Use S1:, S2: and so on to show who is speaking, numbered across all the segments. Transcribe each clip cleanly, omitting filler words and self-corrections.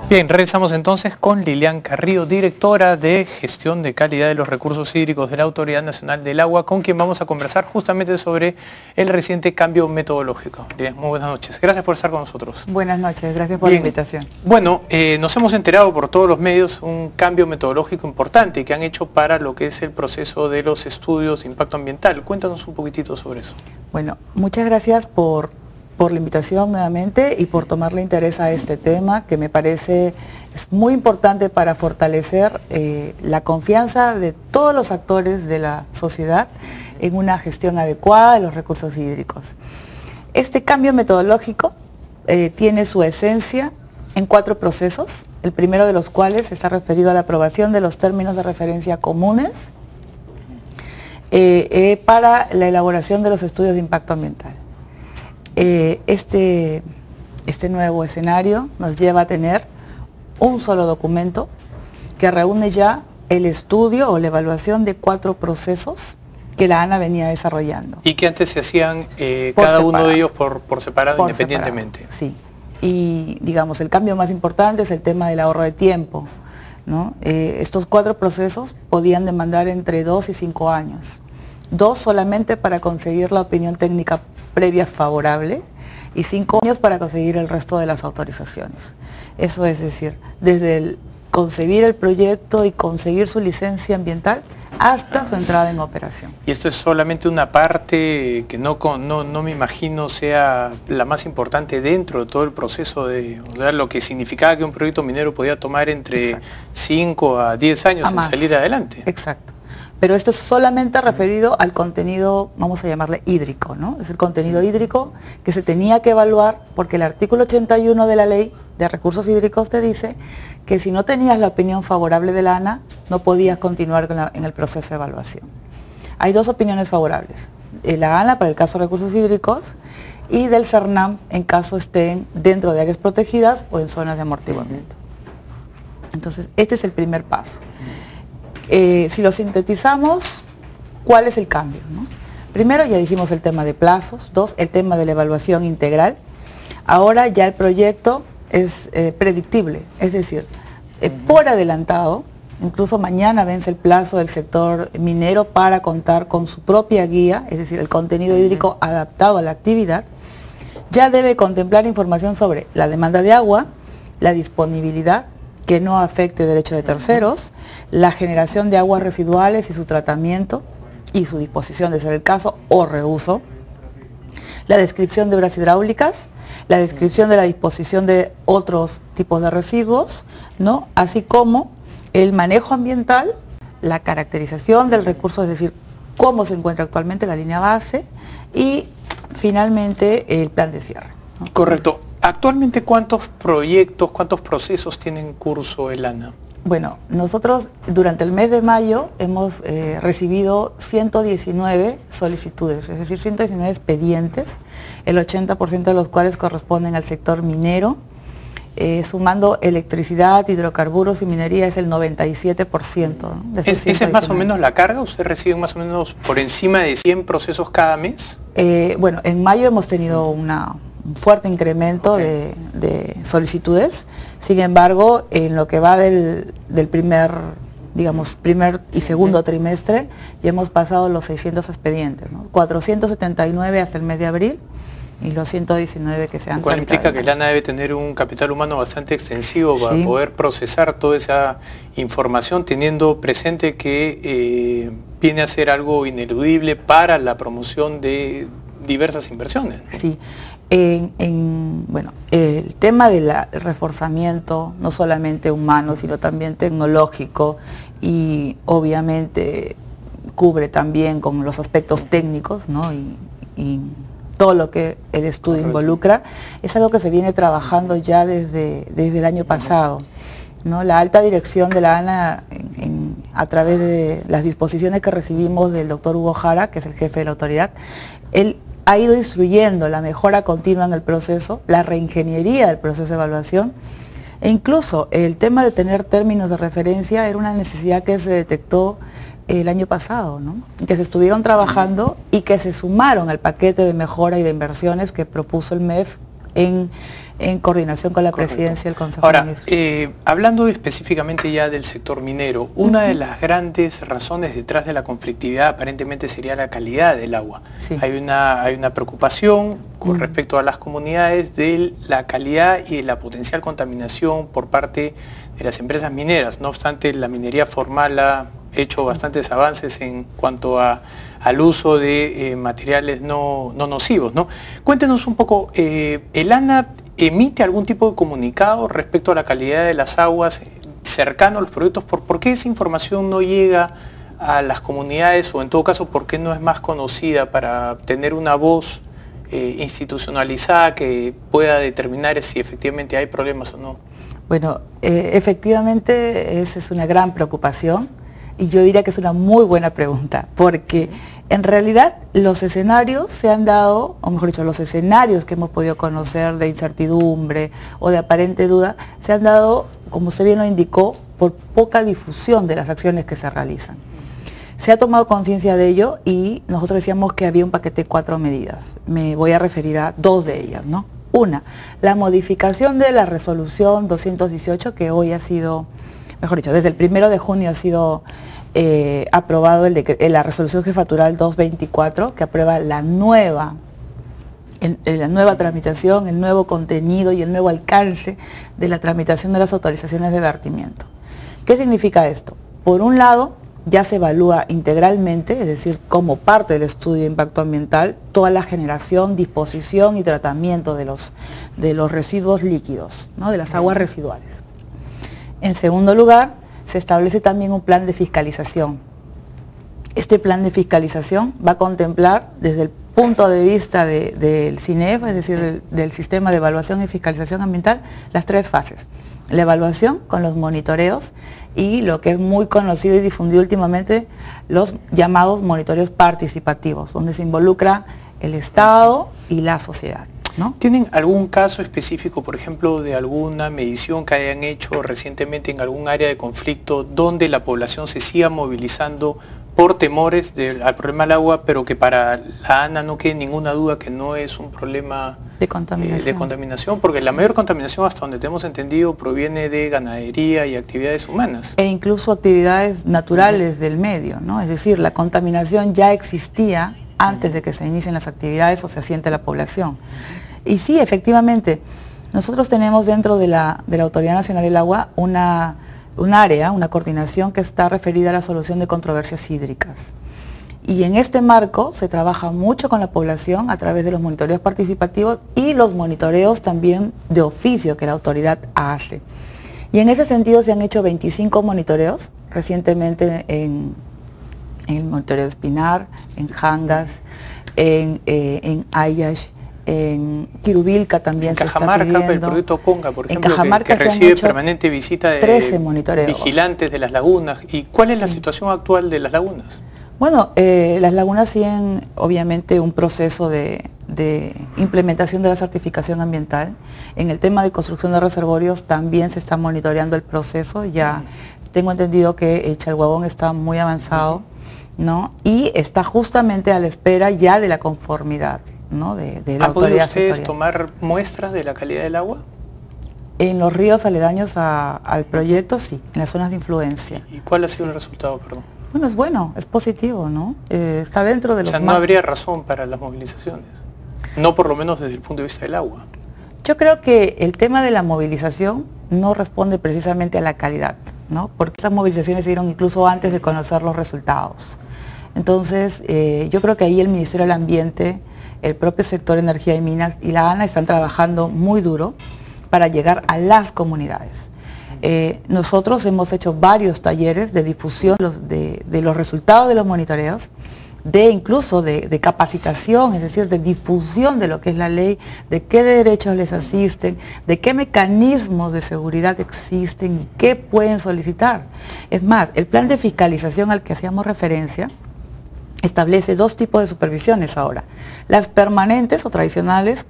S1: Bien, regresamos entonces con Lilian Carrillo, directora de Gestión de Calidad de los Recursos Hídricos de la Autoridad Nacional del Agua, con quien vamos a conversar justamente sobre el reciente cambio metodológico. Lilian, muy buenas noches. Gracias por estar con nosotros.
S2: Buenas noches, gracias por la invitación.
S1: Bueno, nos hemos enterado por todos los medios un cambio metodológico importante que han hecho para lo que es el proceso de los estudios de impacto ambiental. Cuéntanos un poquitito sobre eso.
S2: Bueno, muchas gracias por la invitación nuevamente y por tomarle interés a este tema que me parece es muy importante para fortalecer la confianza de todos los actores de la sociedad en una gestión adecuada de los recursos hídricos. Este cambio metodológico tiene su esencia en 4 procesos, el primero de los cuales está referido a la aprobación de los términos de referencia comunes para la elaboración de los estudios de impacto ambiental. Este nuevo escenario nos lleva a tener un solo documento que reúne ya el estudio o la evaluación de 4 procesos que la ANA venía desarrollando.
S1: Y que antes se hacían cada uno de ellos por separado, independientemente.
S2: Sí, y digamos el cambio más importante es el tema del ahorro de tiempo, ¿no? Estos 4 procesos podían demandar entre 2 y 5 años. 2 solamente para conseguir la opinión técnica previa favorable y 5 años para conseguir el resto de las autorizaciones. Eso es decir, desde el concebir el proyecto y conseguir su licencia ambiental hasta su entrada en operación.
S1: Y esto es solamente una parte que no me imagino sea la más importante dentro de todo el proceso de lo que significaba que un proyecto minero podía tomar entre 5 a 10 años en salir adelante.
S2: Exacto. Pero esto es solamente referido al contenido, vamos a llamarle hídrico, ¿no? Es el contenido hídrico que se tenía que evaluar porque el artículo 81 de la Ley de Recursos Hídricos te dice que si no tenías la opinión favorable de la ANA, no podías continuar en el proceso de evaluación. Hay 2 opiniones favorables, de la ANA para el caso de recursos hídricos y del CERNAM en caso estén dentro de áreas protegidas o en zonas de amortiguamiento. Entonces, este es el primer paso. Si lo sintetizamos, ¿cuál es el cambio, no? Primero, ya dijimos el tema de plazos. 2, el tema de la evaluación integral. Ahora ya el proyecto es predictible, es decir, por adelantado, incluso mañana vence el plazo del sector minero para contar con su propia guía, es decir, el contenido hídrico adaptado a la actividad, ya debe contemplar información sobre la demanda de agua, la disponibilidad, que no afecte derecho de terceros, la generación de aguas residuales y su tratamiento y su disposición de ser el caso o reuso, la descripción de obras hidráulicas, la descripción de la disposición de otros tipos de residuos, ¿no? Así como el manejo ambiental, la caracterización del recurso, es decir, cómo se encuentra actualmente la línea base y finalmente el plan de cierre, ¿no?
S1: Correcto. Actualmente, ¿cuántos proyectos, cuántos procesos tienen en curso el ANA?
S2: Bueno, nosotros durante el mes de mayo hemos recibido 119 solicitudes, es decir, 119 expedientes, el 80% de los cuales corresponden al sector minero, sumando electricidad, hidrocarburos y minería es el 97%. ¿No?
S1: ¿Esa es más o menos la carga? ¿Usted recibe más o menos por encima de 100 procesos cada mes?
S2: Bueno, en mayo hemos tenido un fuerte incremento de solicitudes. Sin embargo, en lo que va del primer y segundo trimestre, ya hemos pasado los 600 expedientes, ¿no? 479 hasta el mes de abril y los 119 que se han tramitado.
S1: Lo cual implica que el ANA debe tener un capital humano bastante extensivo para poder procesar toda esa información, teniendo presente que viene a ser algo ineludible para la promoción de diversas inversiones, ¿no?
S2: Sí. Bueno, el tema del reforzamiento, no solamente humano, sino también tecnológico y obviamente cubre también con los aspectos técnicos, ¿no? y todo lo que el estudio involucra, es algo que se viene trabajando ya desde el año pasado, ¿no? La alta dirección de la ANA, a través de las disposiciones que recibimos del doctor Hugo Jara, que es el jefe de la autoridad, él ha ido instruyendo la mejora continua en el proceso, la reingeniería del proceso de evaluación, e incluso el tema de tener términos de referencia era una necesidad que se detectó el año pasado, ¿no? Que se estuvieron trabajando y que se sumaron al paquete de mejora y de inversiones que propuso el MEF en coordinación con la presidencia del Consejo
S1: Ahora,
S2: de Ministros.
S1: hablando específicamente ya del sector minero, una de las grandes razones detrás de la conflictividad aparentemente sería la calidad del agua.
S2: Sí.
S1: Hay una preocupación con respecto a las comunidades de la calidad y de la potencial contaminación por parte de las empresas mineras. No obstante, la minería formal ha hecho bastantes avances en cuanto al uso de materiales no nocivos, ¿no? Cuéntenos un poco, ¿el ANA emite algún tipo de comunicado respecto a la calidad de las aguas cercano a los proyectos? ¿Por qué esa información no llega a las comunidades, o en todo caso, por qué no es más conocida para tener una voz institucionalizada que pueda determinar si efectivamente hay problemas o no?
S2: Bueno, efectivamente esa es una gran preocupación y yo diría que es una muy buena pregunta, porque en realidad los escenarios se han dado, o mejor dicho, los escenarios que hemos podido conocer de incertidumbre o de aparente duda, se han dado, como usted bien lo indicó, por poca difusión de las acciones que se realizan. Se ha tomado conciencia de ello y nosotros decíamos que había un paquete de 4 medidas. Me voy a referir a 2 de ellas, ¿no? Una, la modificación de la resolución 218, que hoy ha sido, mejor dicho, desde el 1 de junio ha sido aprobado la resolución jefatural 224, que aprueba la nueva tramitación, el nuevo contenido y el nuevo alcance de la tramitación de las autorizaciones de vertimiento. ¿Qué significa esto? Por un lado, ya se evalúa integralmente, es decir, como parte del estudio de impacto ambiental, toda la generación, disposición y tratamiento de los residuos líquidos, ¿no? De las aguas residuales. En segundo lugar, se establece también un plan de fiscalización. Este plan de fiscalización va a contemplar, desde el punto de vista del CINEF, es decir, del Sistema de Evaluación y Fiscalización Ambiental, las 3 fases. La evaluación con los monitoreos y lo que es muy conocido y difundido últimamente, los llamados monitoreos participativos, donde se involucra el Estado y la sociedad, ¿no?
S1: ¿Tienen algún caso específico, por ejemplo, de alguna medición que hayan hecho recientemente en algún área de conflicto donde la población se siga movilizando por temores al problema del agua, pero que para la ANA no quede ninguna duda que no es un problema de contaminación? Porque la mayor contaminación, hasta donde tenemos entendido, proviene de ganadería y actividades humanas.
S2: E incluso actividades naturales del medio, ¿no? Es decir, la contaminación ya existía antes de que se inicien las actividades o se asiente la población. Y sí, efectivamente, nosotros tenemos dentro de la Autoridad Nacional del Agua un área, una coordinación que está referida a la solución de controversias hídricas. Y en este marco se trabaja mucho con la población a través de los monitoreos participativos y los monitoreos también de oficio que la autoridad hace. Y en ese sentido se han hecho 25 monitoreos recientemente en el monitoreo de Espinar, en Jangas, en Ayash, en Quirubilca también se está pidiendo. En
S1: Cajamarca, el proyecto Conga, por ejemplo, que
S2: se
S1: recibe permanente visita de
S2: 13 monitoreos.
S1: Vigilantes de las lagunas. ¿Y cuál es la situación actual de las lagunas?
S2: Bueno, las lagunas siguen obviamente un proceso de implementación de la certificación ambiental. En el tema de construcción de reservorios también se está monitoreando el proceso. Ya tengo entendido que Chalhuabón está muy avanzado, ¿no? Y está justamente a la espera ya de la conformidad, ¿no? de la autoridad.
S1: ¿Han podido ustedes tomar muestras de la calidad del agua?
S2: En los ríos aledaños al proyecto, sí, en las zonas de influencia.
S1: ¿Y cuál ha sido el resultado, perdón?
S2: Bueno, es positivo, ¿no? Está dentro de los...
S1: O sea, no habría razón para las movilizaciones, no por lo menos desde el punto de vista del agua.
S2: Yo creo que el tema de la movilización no responde precisamente a la calidad, ¿no? Porque esas movilizaciones se dieron incluso antes de conocer los resultados. Entonces, yo creo que ahí el Ministerio del Ambiente, el propio sector Energía y Minas y la ANA están trabajando muy duro para llegar a las comunidades. Nosotros hemos hecho varios talleres de difusión de los resultados de los monitoreos, incluso de capacitación, es decir, de difusión de lo que es la ley, de qué derechos les asisten, de qué mecanismos de seguridad existen y qué pueden solicitar. Es más, el plan de fiscalización al que hacíamos referencia establece 2 tipos de supervisiones ahora. Las permanentes o tradicionales,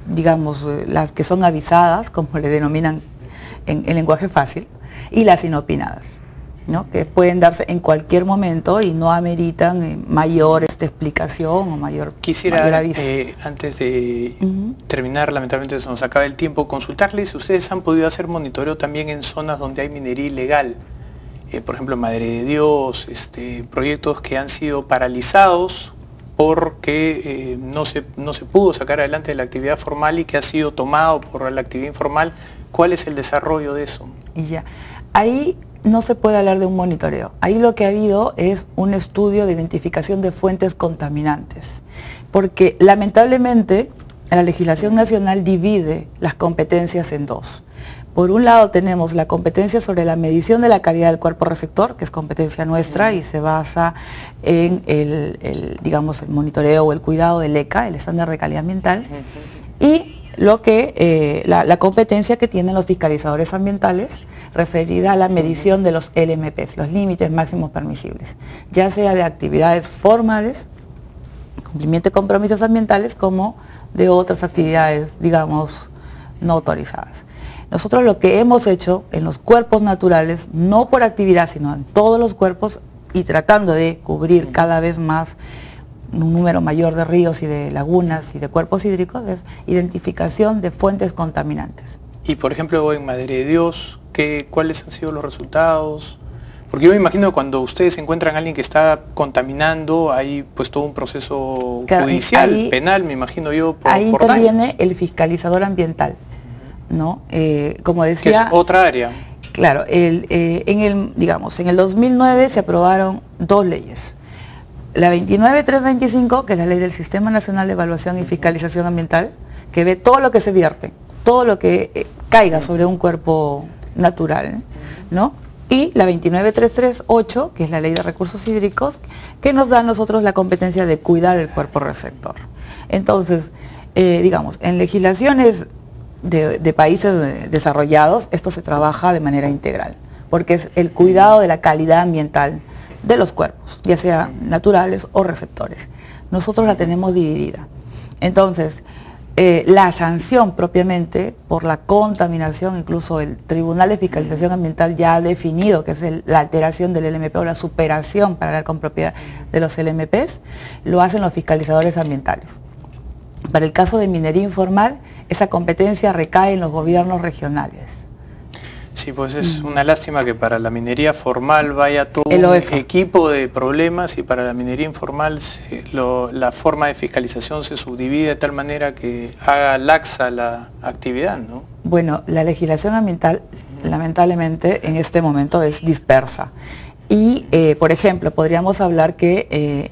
S2: digamos, las que son avisadas, como le denominan en lenguaje fácil, y las inopinadas, ¿no? Que pueden darse en cualquier momento y no ameritan mayor explicación o mayor
S1: aviso. Antes de terminar, lamentablemente se nos acaba el tiempo, consultarles si ustedes han podido hacer monitoreo también en zonas donde hay minería ilegal, por ejemplo en Madre de Dios, proyectos que han sido paralizados porque no se pudo sacar adelante la actividad formal y que ha sido tomado por la actividad informal. ¿Cuál es el desarrollo de eso?
S2: Y ya, ahí no se puede hablar de un monitoreo. Ahí lo que ha habido es un estudio de identificación de fuentes contaminantes, porque lamentablemente la legislación nacional divide las competencias en dos. Por un lado tenemos la competencia sobre la medición de la calidad del cuerpo receptor, que es competencia nuestra y se basa en digamos, el monitoreo o el cuidado del ECA, el estándar de calidad ambiental, y la competencia que tienen los fiscalizadores ambientales referida a la medición de los LMPs, los límites máximos permisibles, ya sea de actividades formales, cumplimiento de compromisos ambientales, como de otras actividades, digamos, no autorizadas. Nosotros lo que hemos hecho en los cuerpos naturales, no por actividad, sino en todos los cuerpos, y tratando de cubrir cada vez más un número mayor de ríos y de lagunas y de cuerpos hídricos, es identificación de fuentes contaminantes.
S1: Y por ejemplo en Madre de Dios, ¿cuáles han sido los resultados? Porque yo me imagino que cuando ustedes encuentran a alguien que está contaminando, hay pues todo un proceso judicial, penal, me imagino yo,
S2: ahí interviene el fiscalizador ambiental, ¿no? Como decía...
S1: Que es otra área.
S2: Claro, en el 2009 se aprobaron dos leyes. La 29325, que es la ley del Sistema Nacional de Evaluación y Fiscalización Ambiental, que ve todo lo que se vierte, todo lo que caiga sobre un cuerpo natural, ¿no? Y la 29338, que es la ley de recursos hídricos, que nos da a nosotros la competencia de cuidar el cuerpo receptor. Entonces, digamos, en legislaciones de países desarrollados, esto se trabaja de manera integral, porque es el cuidado de la calidad ambiental de los cuerpos, ya sea naturales o receptores. Nosotros la tenemos dividida. Entonces, la sanción propiamente por la contaminación, incluso el Tribunal de Fiscalización Ambiental ya ha definido que es la alteración del LMP o la superación para la compropiedad de los LMPs, lo hacen los fiscalizadores ambientales. Para el caso de minería informal, esa competencia recae en los gobiernos regionales.
S1: Sí, pues es una lástima que para la minería formal vaya todo un equipo de problemas y para la minería informal la forma de fiscalización se subdivide de tal manera que haga laxa la actividad, ¿no? Bueno,
S2: la legislación ambiental lamentablemente en este momento es dispersa. Y, por ejemplo, podríamos hablar que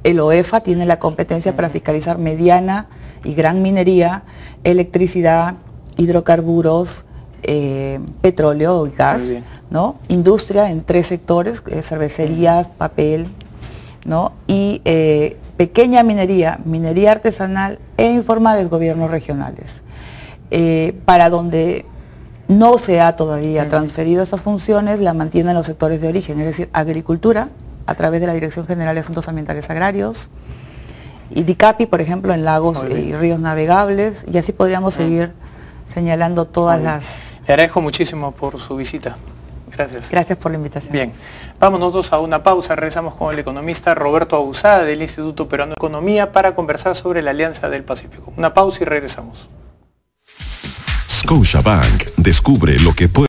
S2: el OEFA tiene la competencia para fiscalizar mediana y gran minería, electricidad, hidrocarburos, petróleo y gas, ¿no? Industria en 3 sectores, cervecerías, papel, ¿no? Y pequeña minería, minería artesanal e informales, gobiernos regionales. Para donde no se ha todavía transferido esas funciones, la mantienen los sectores de origen, es decir, agricultura, a través de la Dirección General de Asuntos Ambientales Agrarios, y DICAPI, por ejemplo, en lagos y ríos navegables, y así podríamos seguir señalando todas las...
S1: Le agradezco muchísimo por su visita. Gracias.
S2: Gracias por la invitación.
S1: Bien, vamos nosotros a una pausa, regresamos con el economista Roberto Abusada del Instituto Peruano de Economía para conversar sobre la Alianza del Pacífico. Una pausa y regresamos.
S3: Scotiabank, descubre lo que puede